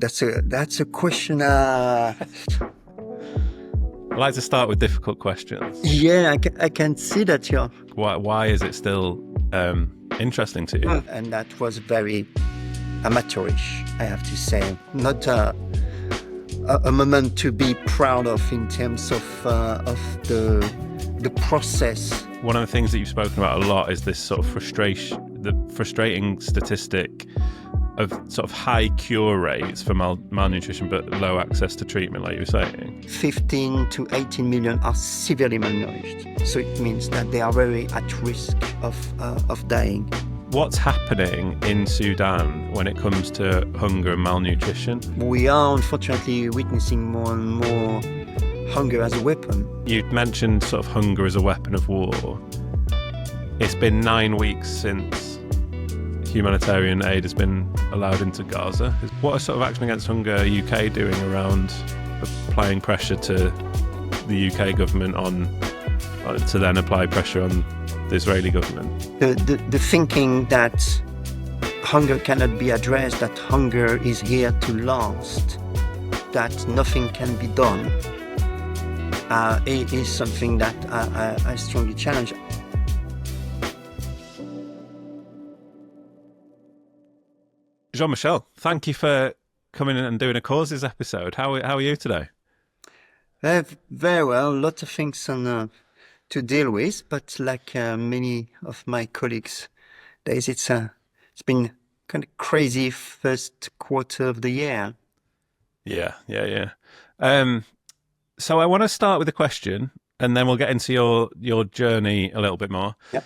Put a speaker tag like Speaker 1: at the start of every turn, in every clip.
Speaker 1: That's a question.
Speaker 2: I like to start with difficult questions.
Speaker 1: Yeah, I can see that you're.
Speaker 2: Why is it still interesting to you?
Speaker 1: And that was very amateurish, I have to say. Not a moment to be proud of in terms of the process.
Speaker 2: One of the things that you've spoken about a lot is this sort of frustrating statistic of sort of high cure rates for malnutrition but low access to treatment, like you were saying.
Speaker 1: 15 to 18 million are severely malnourished. So it means that they are very at risk of dying.
Speaker 2: What's happening in Sudan when it comes to hunger and malnutrition?
Speaker 1: We are unfortunately witnessing more and more hunger as a weapon.
Speaker 2: You mentioned sort of hunger as a weapon of war. It's been 9 weeks since humanitarian aid has been allowed into Gaza. What are sort of Action Against Hunger UK doing around applying pressure to the UK government to then apply pressure on the Israeli government?
Speaker 1: The thinking that hunger cannot be addressed, that hunger is here to last, that nothing can be done, it is something that I strongly challenge.
Speaker 2: Jean-Michel, thank you for coming in and doing a Causes episode. How are you today?
Speaker 1: Very well. Lots of things to deal with, but like many of my colleagues, it's been kind of crazy first quarter of the year.
Speaker 2: Yeah. So I want to start with a question, and then we'll get into your journey a little bit more.
Speaker 1: Yep.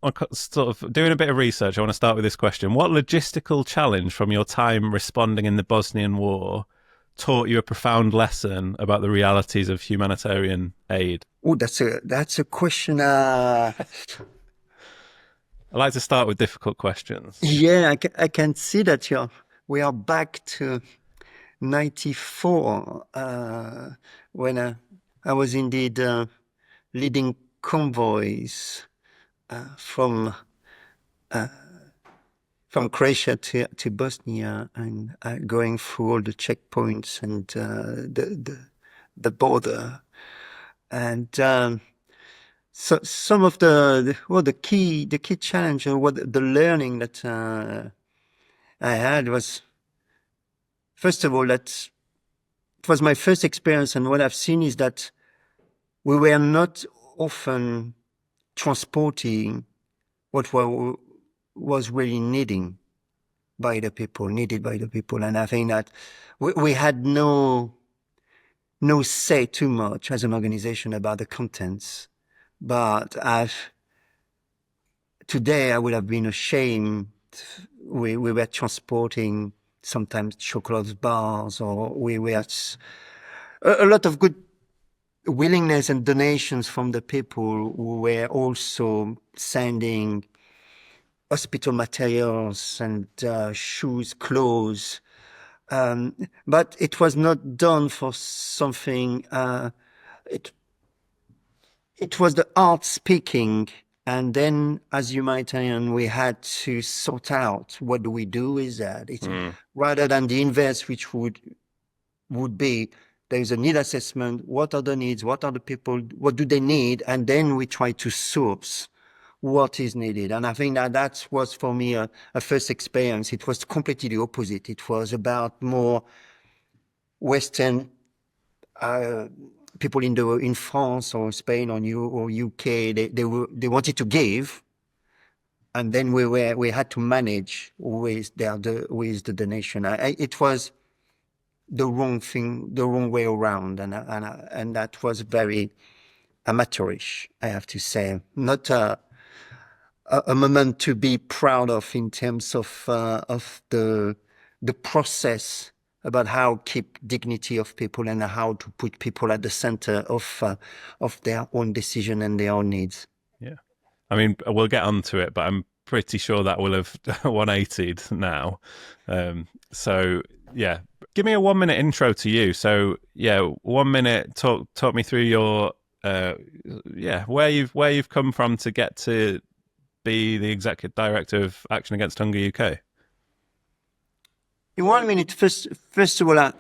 Speaker 2: I'm sort of doing a bit of research. I want to start with this question. What logistical challenge from your time responding in the Bosnian War taught you a profound lesson about the realities of humanitarian aid?
Speaker 1: Oh, that's a question.
Speaker 2: I like to start with difficult questions.
Speaker 1: Yeah, I can see that we are back to 94 when I was indeed leading convoys from Croatia to Bosnia and going through all the checkpoints and the border, and so some of the key challenge or the learning that I had was, first of all, that it was my first experience, and what I've seen is that we were not often transporting what was really needed by the people, and I think that we had no say too much as an organization about the contents. But today I would have been ashamed. We were transporting sometimes chocolate bars, or we were a lot of good willingness and donations from the people who were also sending hospital materials and shoes, clothes. But it was not done for something. It was the art speaking. And then, as humanitarian, we had to sort out what do we do with that. Rather than the inverse, which would be, there is a need assessment. What are the needs? What are the people? What do they need? And then we try to source what is needed. And I think that was for me a first experience. It was completely the opposite. It was about more Western people in France or Spain or UK. They wanted to give, and then we had to manage with the donation. It was the wrong thing, the wrong way around, and that was very amateurish, I have to say. Not a moment to be proud of in terms of the process about how keep dignity of people and how to put people at the center of their own decision and their own needs.
Speaker 2: Yeah, I mean, we'll get onto it, but I'm pretty sure that will have 180'd now. So yeah, give me a 1 minute intro to you. So yeah, 1 minute, talk me through your where you've come from to get to be the executive director of Action Against Hunger UK.
Speaker 1: In 1 minute, first of all, I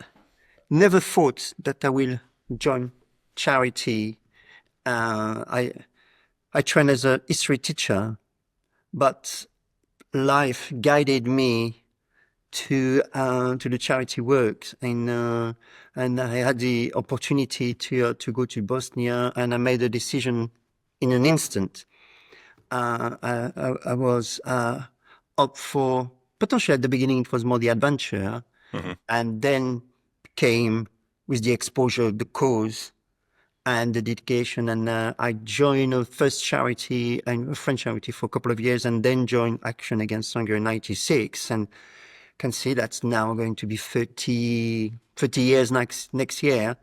Speaker 1: never thought that I will join charity. I trained as a history teacher, but life guided me to the charity work, and I had the opportunity to go to Bosnia, and I made a decision in an instant. I was up for potentially at the beginning it was more the adventure, and then came with the exposure, the cause, and the dedication. And I joined a first charity and a French charity for a couple of years, and then joined Action Against Hunger in '96, and can see that's now going to be 30 years next year.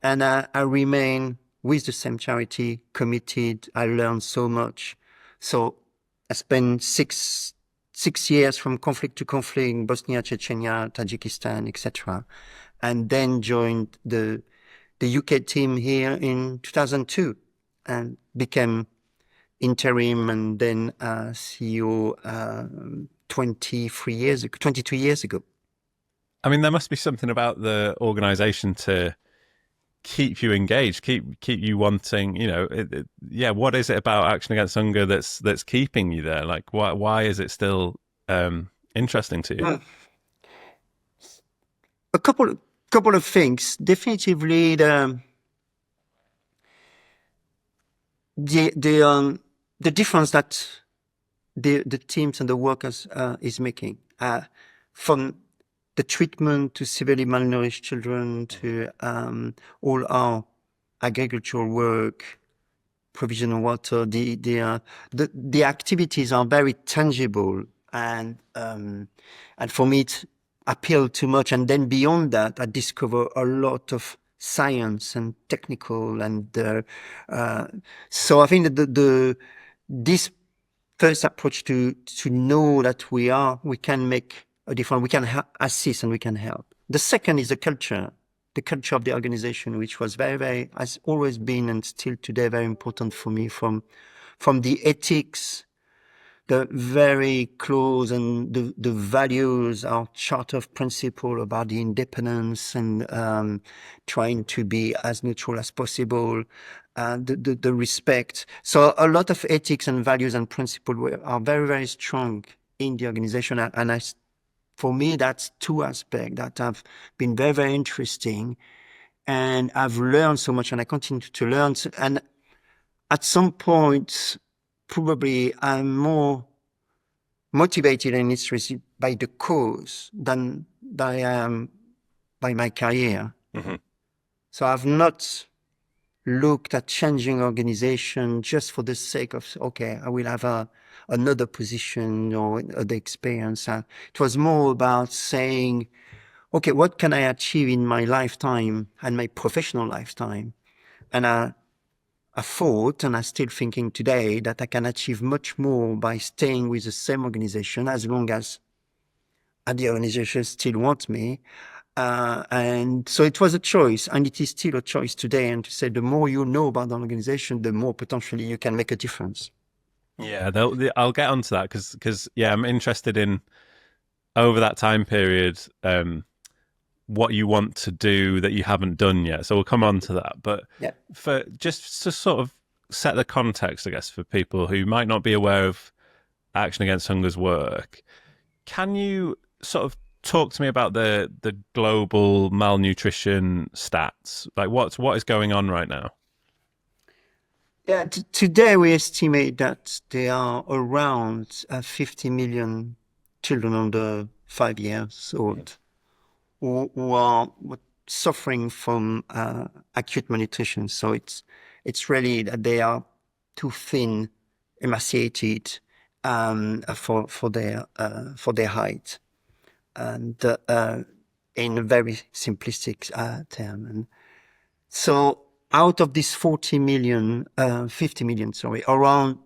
Speaker 1: And I remain with the same charity, committed. I learned so much. So I spent six years from conflict to conflict in Bosnia, Chechnya, Tajikistan, etc. And then joined the UK team here in 2002 and became interim and then CEO 22 years ago.
Speaker 2: I mean, there must be something about the organisation to keep you engaged, keep you wanting. Yeah. What is it about Action Against Hunger that's keeping you there? Like, why is it still interesting to you?
Speaker 1: A couple of things. Definitively, the difference that the teams and the workers is making, from the treatment to severely malnourished children to all our agricultural work, provision of water. The activities are very tangible, and for me it appealed too much. And then beyond that, I discover a lot of science and technical, and so I think that this first approach to know that we can make a difference, we can assist and we can help. The second is the culture of the organization, which was very, has always been and still today very important for me, from the ethics, the very close, and the values, our charter of principle about the independence and trying to be as neutral as possible, the respect. So a lot of ethics and values and principles are very strong in the organization. And for me, that's two aspects that have been very interesting. And I've learned so much, and I continue to learn. And at some point, probably I'm more motivated and interested by the cause than I am by my career. Mm-hmm. So I've not looked at changing organization just for the sake of, okay, I will have another position or the experience. It was more about saying, okay, what can I achieve in my lifetime and my professional lifetime? And I thought, and I'm still thinking today, that I can achieve much more by staying with the same organization, as long as the organization still wants me. And so it was a choice, and it is still a choice today. And to say, the more you know about the organization, the more potentially you can make a difference.
Speaker 2: Yeah, I'll get onto that because yeah, I'm interested in, over that time period, what you want to do that you haven't done yet. So we'll come on to that. But
Speaker 1: yeah,
Speaker 2: for just to sort of set the context, I guess, for people who might not be aware of Action Against Hunger's work, can you sort of talk to me about the global malnutrition stats? Like, what is going on right now?
Speaker 1: Yeah, today we estimate that there are around 50 million children under 5 years old who are suffering from acute malnutrition. So it's really that they are too thin, emaciated for their height, and in a very simplistic term. And so out of these 50 million, around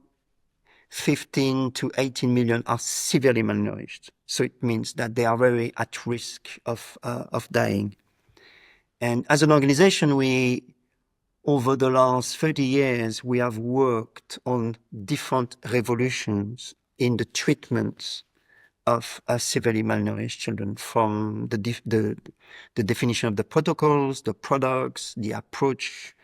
Speaker 1: 15 to 18 million are severely malnourished. So it means that they are very at risk of dying. And as an organization, over the last 30 years, we have worked on different revolutions in the treatment of severely malnourished children, from the definition of the protocols, the products, the approach.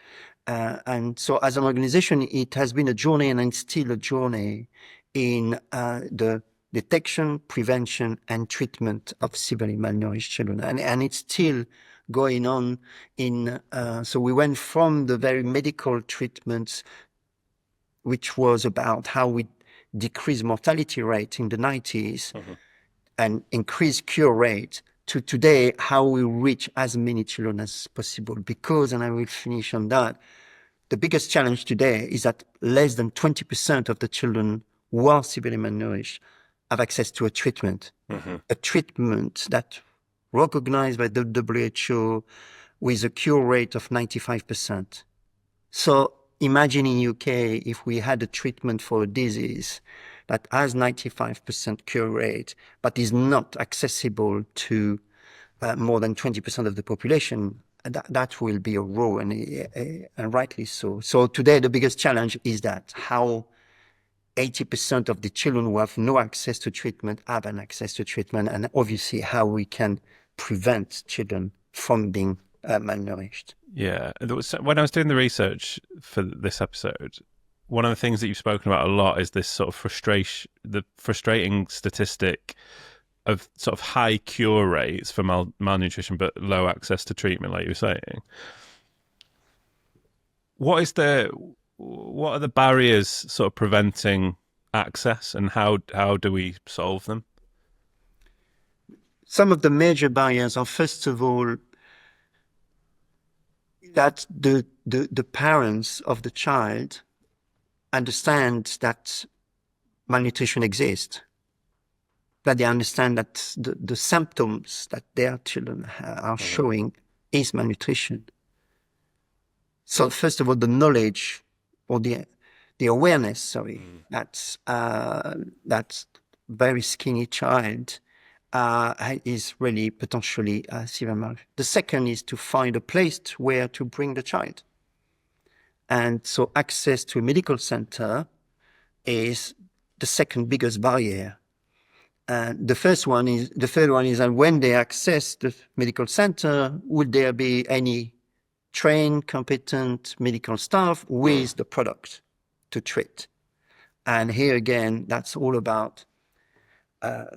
Speaker 1: And so as an organization, it has been a journey, and it's still a journey in the detection, prevention, and treatment of severely malnourished children. And it's still going on so we went from the very medical treatments, which was about how we decrease mortality rate in the 90s and increase cure rate, to today, how we reach as many children as possible. Because, and I will finish on that, the biggest challenge today is that less than 20% of the children who are severely malnourished have access to a treatment that recognized by the WHO with a cure rate of 95%. So imagine in UK, if we had a treatment for a disease that has 95% cure rate, but is not accessible to more than 20% of the population, that will be a woe, and rightly so. So today, the biggest challenge is that how 80% of the children who have no access to treatment have an access to treatment, and obviously how we can prevent children from being malnourished.
Speaker 2: Yeah. When I was doing the research for this episode, one of the things that you've spoken about a lot is this sort of the frustrating statistic of sort of high cure rates for malnutrition, but low access to treatment, like you were saying. What are the barriers sort of preventing access, and how do we solve them?
Speaker 1: Some of the major barriers are, first of all, that the parents of the child understand that malnutrition exists, that they understand that the symptoms that their children are showing is malnutrition. So first of all, the knowledge, or the awareness, that very skinny child is really potentially severe malnutrition. The second is to find a place where to bring the child. And so access to a medical center is the second biggest barrier. The third one is that when they access the medical center, would there be any trained, competent medical staff with the product to treat? And here again, that's all about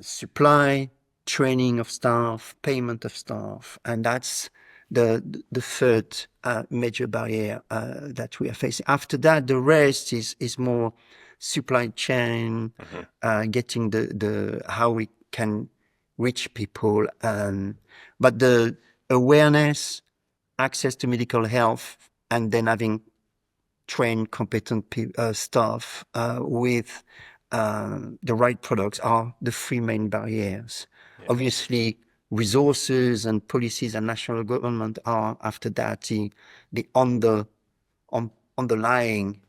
Speaker 1: supply, training of staff, payment of staff, and that's the third major barrier that we are facing. After that, the rest is more supply chain, getting the how we can reach people, but the awareness, access to medical health, and then having trained, competent staff with the right products are the three main barriers. Yeah. Obviously, resources and policies and national government are, after that, the underlying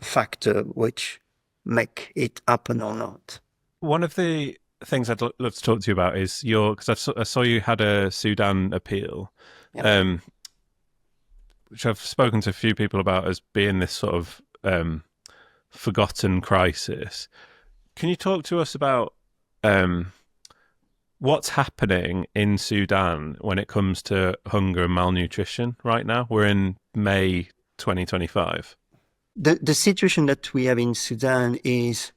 Speaker 1: factor which make it happen or not.
Speaker 2: One of the things I'd love to talk to you about is because I saw you had a Sudan appeal, yep. Which I've spoken to a few people about as being this sort of forgotten crisis. Can you talk to us about what's happening in Sudan when it comes to hunger and malnutrition right now? We're in May 2025.
Speaker 1: The situation that we have in Sudan is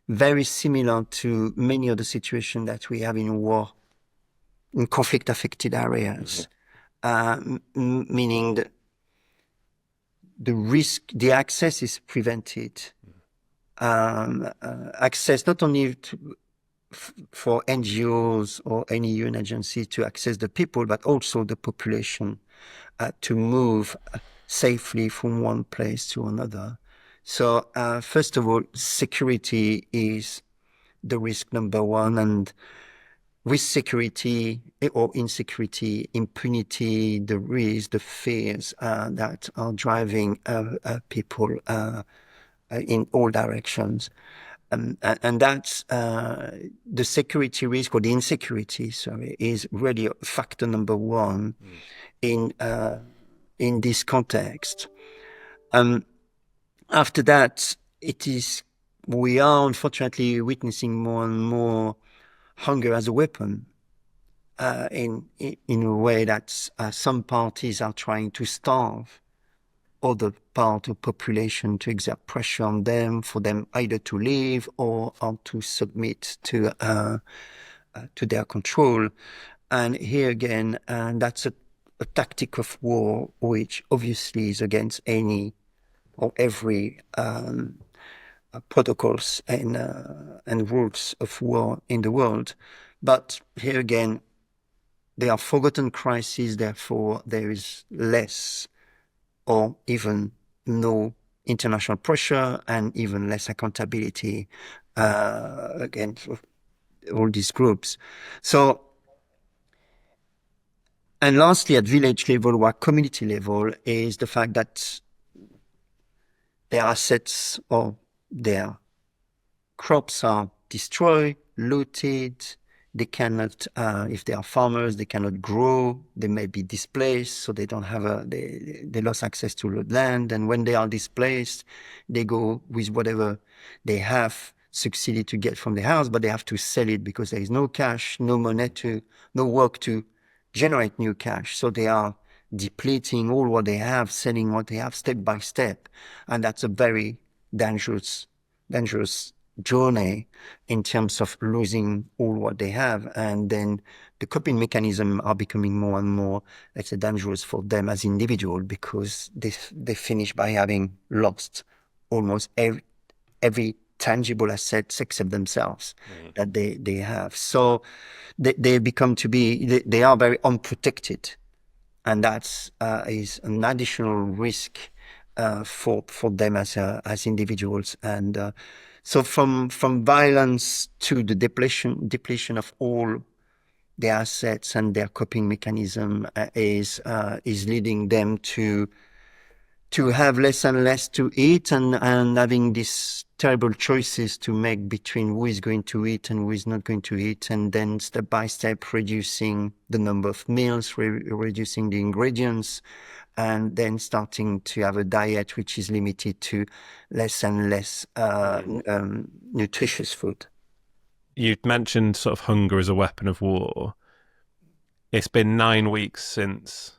Speaker 1: very similar to many of the situations that we have in conflict-affected areas, meaning the access is prevented. Access not only for NGOs or any UN agency to access the people, but also the population to move safely from one place to another. So first of all, security is the risk number one, and with security or insecurity, impunity, the risk, the fears that are driving people in all directions. And that's the security risk, or the insecurity, is really factor number one in this context. After that, it is we are unfortunately witnessing more and more hunger as a weapon, in a way that some parties are trying to starve other part of population, to exert pressure on them, for them either to leave or to submit to their control. And here again, that's a tactic of war, which obviously is against any or every protocols and rules of war in the world. But here again, they are forgotten crises. Therefore, there is less or even no international pressure and even less accountability against all these groups. So, and lastly, at village level or community level, is the fact that their assets or their crops are destroyed, looted. They cannot, if they are farmers, they cannot grow. They may be displaced, so they don't have they lost access to the land. And when they are displaced, they go with whatever they have succeeded to get from the house, but they have to sell it because there is no cash, no money no work to generate new cash. So they are depleting all what they have, selling what they have step by step. And that's a very dangerous journey in terms of losing all what they have. And then the coping mechanisms are becoming more and more, let's say, dangerous for them as individuals, because they finish by having lost almost every tangible assets except themselves that they have. So they become to be, they are very unprotected. And that's is an additional risk for them as individuals. And so from violence to the depletion of all their assets and their coping mechanism is leading them to have less and less to eat, and having these terrible choices to make between who is going to eat and who is not going to eat, and then step by step reducing the number of meals, reducing the ingredients, and then starting to have a diet which is limited to less and less nutritious food.
Speaker 2: You mentioned sort of hunger as a weapon of war. It's been 9 weeks since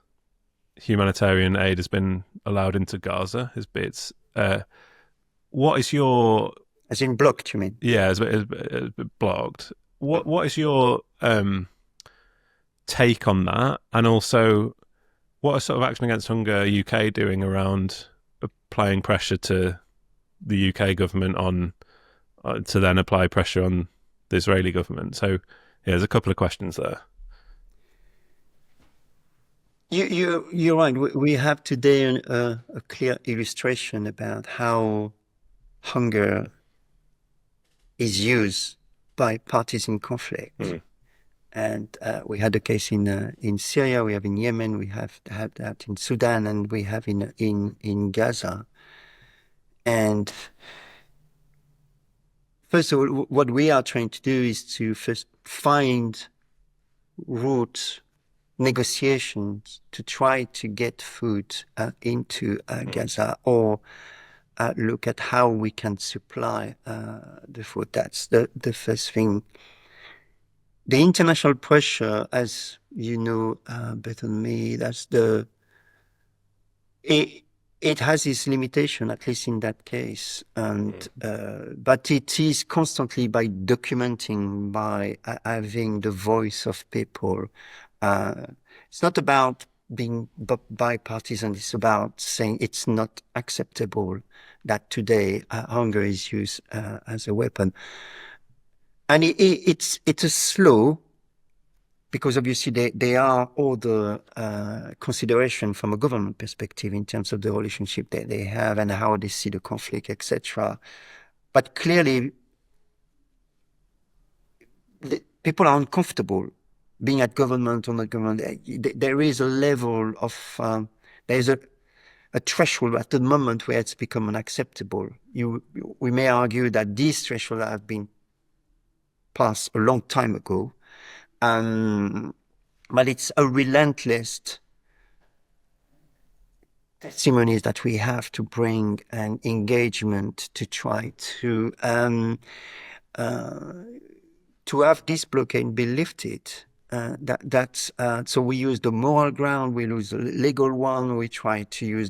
Speaker 2: humanitarian aid has been allowed into Gaza. It's what is your,
Speaker 1: as in blocked, you mean?
Speaker 2: Yeah, it's been blocked. What is your take on that? And also, what are sort of Action Against Hunger UK doing around applying pressure to the UK government on to then apply pressure on the Israeli government? So, yeah, there's a couple of questions there.
Speaker 1: You're right. We have today a clear illustration about how hunger is used by parties in conflict. And we had a case in Syria, we have in Yemen, we have had that in Sudan, and we have in Gaza. And first of all, what we are trying to do is to first find route negotiations to try to get food into Gaza, or look at how we can supply the food. That's the first thing. The international pressure, as you know better than me, it has its limitation, at least in that case. And but it is constantly, by documenting, by having the voice of people. It's not about being bipartisan. It's about saying it's not acceptable that today hunger is used as a weapon. And it's a slow, because obviously there are all the consideration from a government perspective in terms of the relationship that they have and how they see the conflict, etc. But clearly, people are uncomfortable being at government or not government. There is a level of there is a threshold at the moment where it's become unacceptable. We may argue that these thresholds have been passed a long time ago. But it's a relentless testimonies that we have to bring an engagement to try to have this blockade be lifted. So we use the moral ground, we use the legal one, we try to use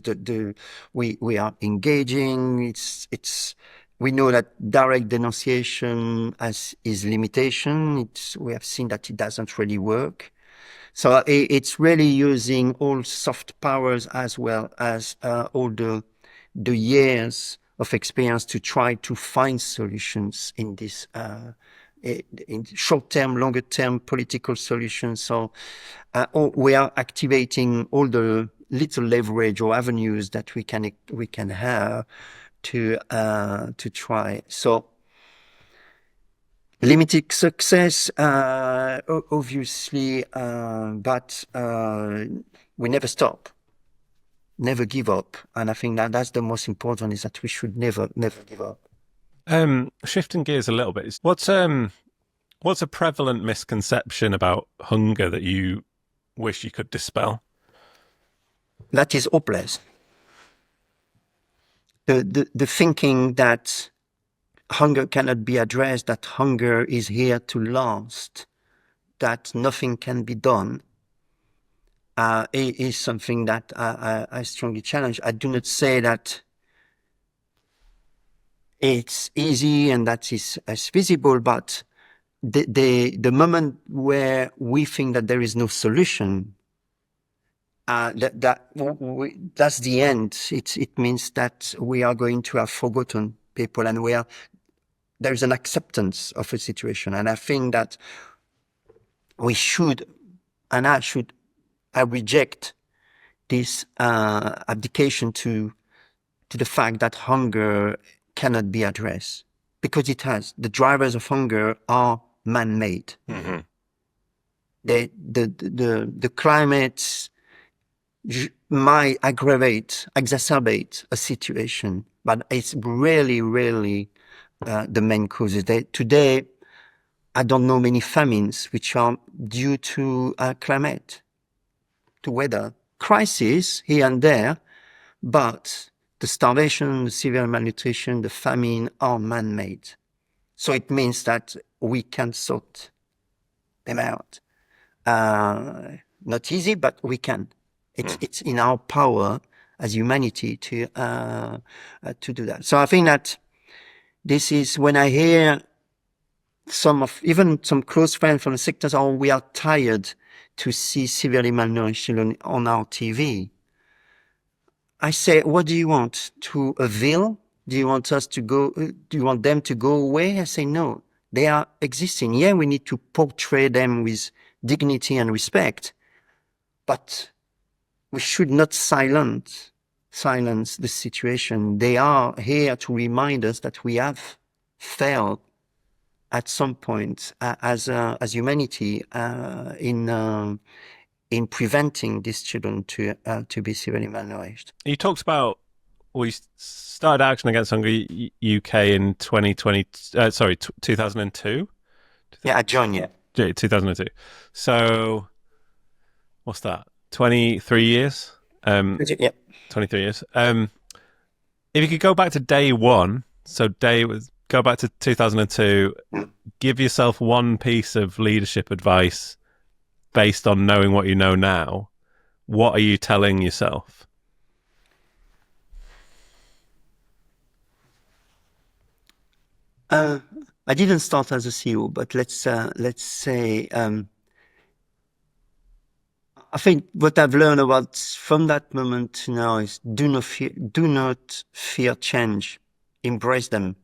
Speaker 1: we are engaging. We know that direct denunciation is limitation. We have seen that it doesn't really work. So it's really using all soft powers as well as all the years of experience to try to find solutions in this in short-term, longer-term political solutions. So we are activating all the little leverage or avenues that we can have to try. So limited success, obviously, but we never stop, never give up. And I think that that's the most important, is that we should never give up.
Speaker 2: Shifting gears a little bit, what's a prevalent misconception about hunger that you wish you could dispel?
Speaker 1: That is hopeless. The thinking that hunger cannot be addressed, that hunger is here to last, that nothing can be done, is something that I strongly challenge. I do not say that it's easy and that is visible, but the moment where we think that there is no solution, that's the end. It means that we are going to have forgotten people, and there's an acceptance of a situation. And I think that we should, and I reject this abdication to the fact that hunger cannot be addressed, because it has. The drivers of hunger are man-made. Mm-hmm. The climate might exacerbate a situation, but it's really the main causes. Today, I don't know many famines which are due to climate, to weather. Crises here and there, but the starvation, the severe malnutrition, the famine are man-made. So it means that we can sort them out. Not easy, but we can. It's in our power as humanity to do that. So I think that this is when I hear even some close friends from the sectors, we are tired to see severely malnourished children on our TV. I say, what do you want? To avail? Do you want us to go? Do you want them to go away? I say, no, they are existing. Yeah, we need to portray them with dignity and respect, but we should not silence the situation. They are here to remind us that we have failed at some point as humanity in preventing these children to be severely malnourished.
Speaker 2: You talked about we started Action Against Hunger UK in 2002.
Speaker 1: Yeah, I joined. Yeah,
Speaker 2: 2002. So what's that? 23 years.
Speaker 1: Yeah,
Speaker 2: 23 years. If you could go back to day one, go back to 2002, give yourself one piece of leadership advice based on knowing what you know now, what are you telling yourself?
Speaker 1: I didn't start as a CEO, but let's say I think what I've learned from that moment to now is do not fear change, embrace them.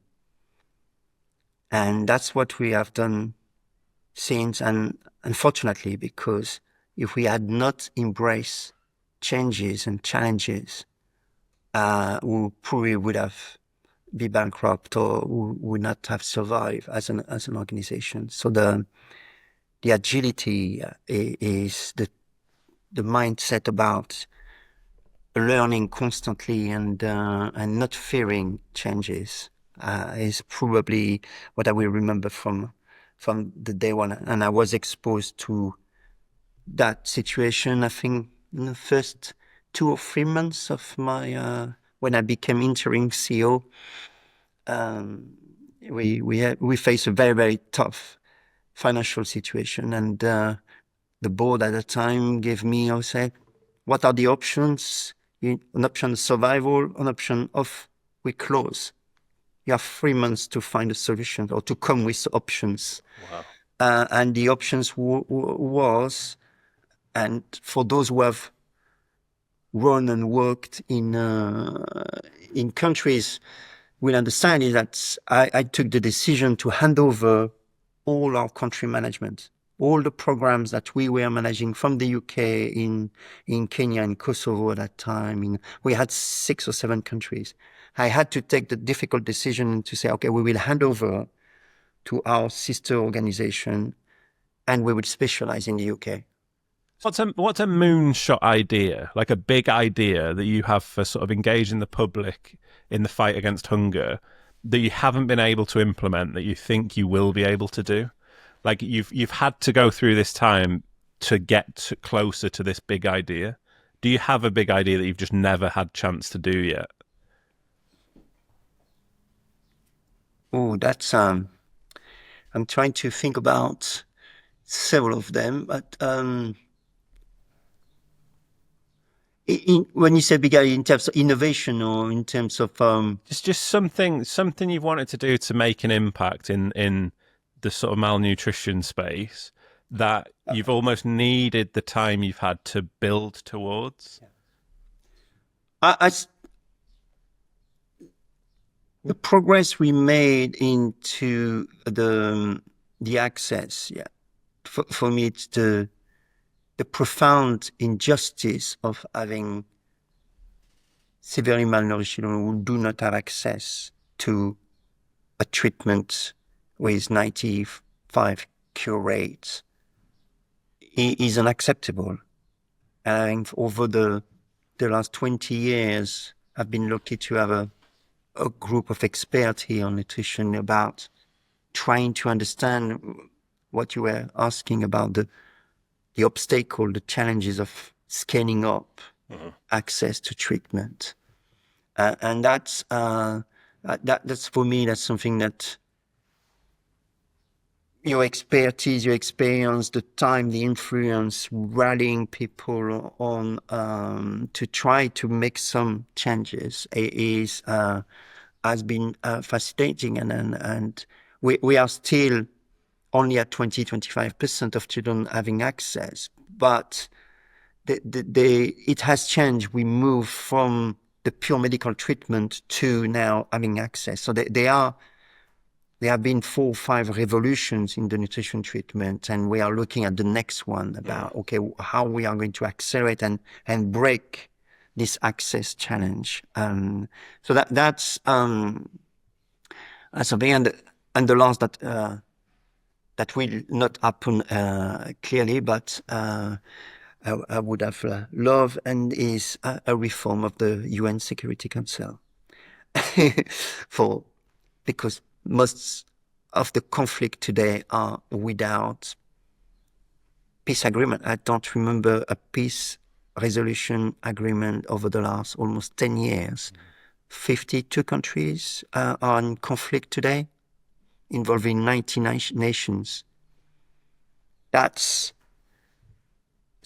Speaker 1: And that's what we have done since. And unfortunately, because if we had not embraced changes and challenges, we probably would have been bankrupt or would not have survived as an organization. So the agility is the mindset about learning constantly and not fearing changes. Is probably what I will remember from the day one. And I was exposed to that situation, I think, in the first 2 or 3 months of my when I became interim CEO, we faced a very, very tough financial situation, and the board at the time gave me, I would say, what are the options? An option of survival, an option of we close. You have 3 months to find a solution or to come with options.
Speaker 2: Wow.
Speaker 1: And the options was, and for those who have run and worked in countries will understand, is that I took the decision to hand over all our country management, all the programs that we were managing from the UK, in Kenya and Kosovo at that time. We had 6 or 7 countries. I had to take the difficult decision to say, okay, we will hand over to our sister organization and we will specialize in the UK.
Speaker 2: What's a moonshot idea, like a big idea that you have for sort of engaging the public in the fight against hunger that you haven't been able to implement that you think you will be able to do? Like you've had to go through this time to get closer to this big idea. Do you have a big idea that you've just never had chance to do yet?
Speaker 1: Oh, that's I'm trying to think about several of them, but when you say big idea, in terms of innovation or in terms of
Speaker 2: just something you've wanted to do to make an impact in the sort of malnutrition space that you've almost needed the time you've had to build towards.
Speaker 1: The progress we made into the access, for me, it's the profound injustice of having severely malnourished children who do not have access to a treatment with 95 cure rates is unacceptable. And over the last 20 years, I've been lucky to have a group of experts here on nutrition about trying to understand what you were asking about, the obstacle, the challenges of scaling up access to treatment. And that's for me, that's something that your expertise, your experience, the time, the influence, rallying people on to try to make some changes has been fascinating. And we are still only at 20-25% of children having access, but it has changed. We move from the pure medical treatment to now having access. So there have been 4 or 5 revolutions in the nutrition treatment, and we are looking at the next one about, okay, how we are going to accelerate and break this access challenge. So that's something, and the last that will not happen clearly, but I would have loved, and is a reform of the UN Security Council, because most of the conflict today are without peace agreement. I don't remember a peace resolution agreement over the last almost 10 years. 52 countries are in conflict today, involving 99 nations. It's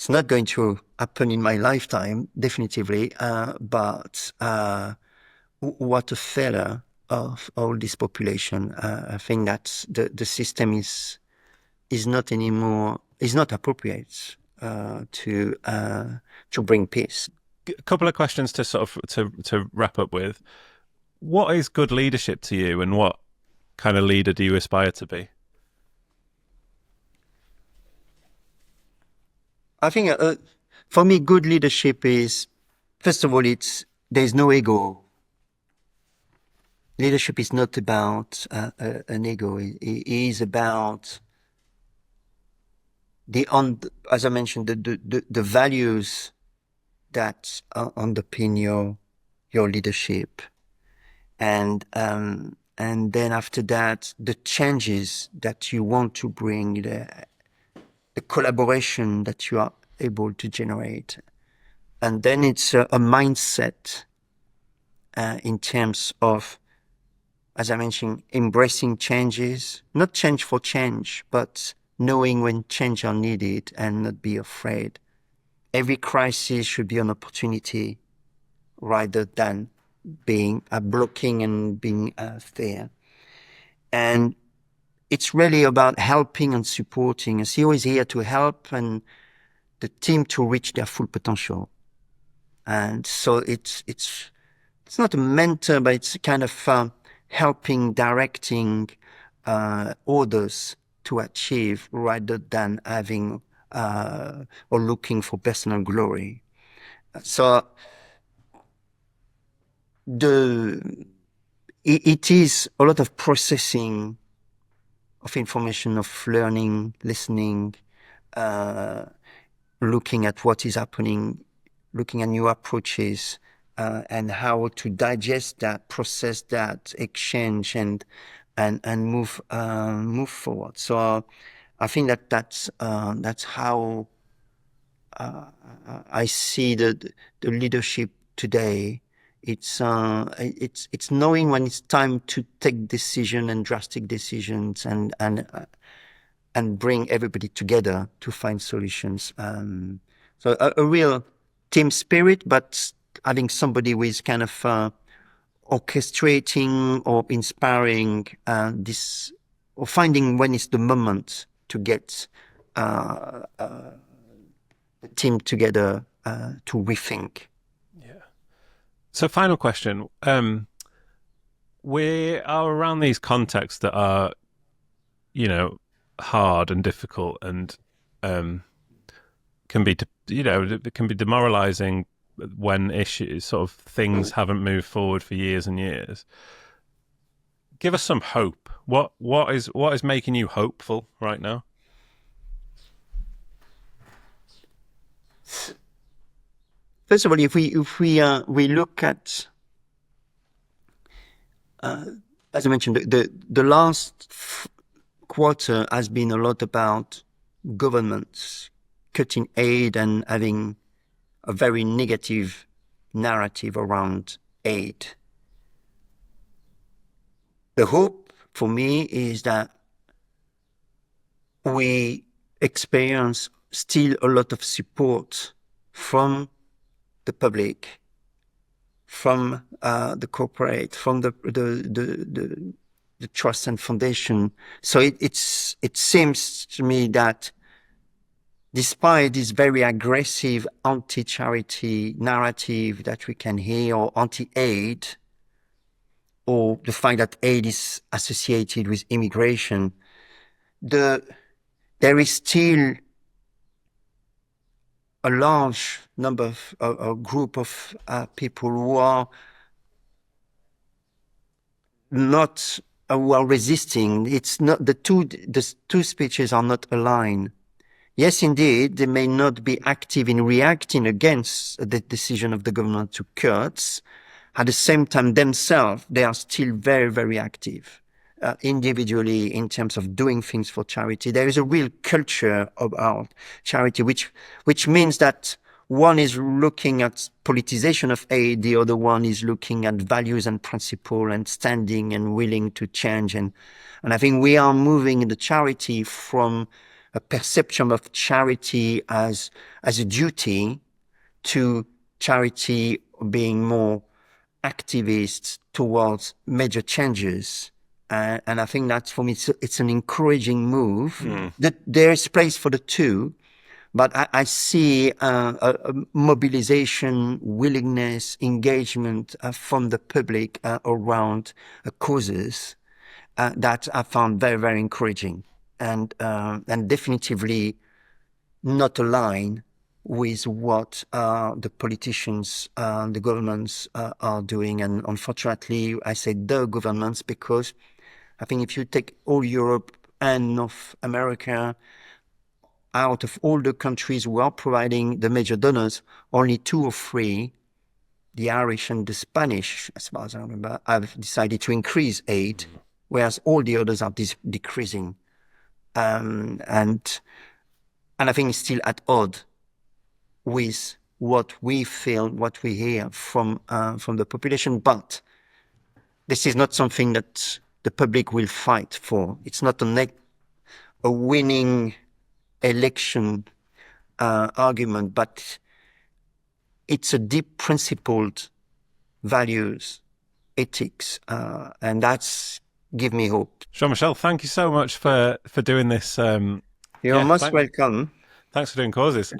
Speaker 1: not going to happen in my lifetime, definitively, but what a failure of all this population. I think that the system is not anymore, is not appropriate to bring peace.
Speaker 2: A couple of questions to sort of to wrap up with. What is good leadership to you, and what kind of leader do you aspire to be?
Speaker 1: I think for me, good leadership is, first of all, there's no ego. Leadership is not about an ego. It is about as I mentioned, the values that underpin your leadership, and then after that, the changes that you want to bring, the collaboration that you are able to generate. And then it's a mindset in terms of, as I mentioned, embracing changes, not change for change, but knowing when change are needed and not be afraid. Every crisis should be an opportunity rather than being blocking and being there. And it's really about helping and supporting. And CEO is here to help and the team to reach their full potential. And so it's not a mentor, but it's kind of helping, directing others to achieve rather than having or looking for personal glory. So it is a lot of processing of information, of learning, listening, looking at what is happening, looking at new approaches, and how to digest that, process that, exchange, and move forward. So I think that's how I see the leadership today. It's knowing when it's time to take decision and drastic decisions and bring everybody together to find solutions. So a real team spirit, but having somebody who is kind of orchestrating or inspiring this, or finding when is the moment to get the team together to rethink.
Speaker 2: Yeah. So, final question. We are around these contexts that are, hard and difficult and can be demoralizing when things haven't moved forward for years and years. Give us some hope. What is making you hopeful right now?
Speaker 1: First of all, if we look at, as I mentioned, the last quarter has been a lot about governments cutting aid and having a very negative narrative around aid. The hope for me is that we experience still a lot of support from the public, from the corporate, from the trust and foundation. So it seems to me that despite this very aggressive anti-charity narrative that we can hear, or anti-aid, or the fact that aid is associated with immigration, there is still a large number of a group of people who are not who are resisting. It's not the two speeches are not aligned. Yes, indeed, they may not be active in reacting against the decision of the government to cut. At the same time, themselves, they are still very, very active individually in terms of doing things for charity. There is a real culture about charity, which means that one is looking at politicization of aid, the other one is looking at values and principle and standing and willing to change. And I think we are moving in the charity from a perception of charity as a duty to charity being more activist towards major changes. And I think that's, for me, it's an encouraging move. That there is place for the two, but I see a mobilization, willingness, engagement from the public around causes that I found very, very encouraging, and definitively not aligned with what the politicians, the governments are doing. And unfortunately, I say the governments because I think if you take all Europe and North America, out of all the countries who are providing the major donors, only 2 or 3, the Irish and the Spanish, as far as I remember, have decided to increase aid, whereas all the others are decreasing. And I think it's still at odds with what we feel, what we hear from the population. But this is not something that the public will fight for. It's not a winning election argument, but it's a deep principled values, ethics, and that's give me hope.
Speaker 2: Jean-Michel, thank you so much for doing this.
Speaker 1: You're most welcome.
Speaker 2: Thanks for doing causes.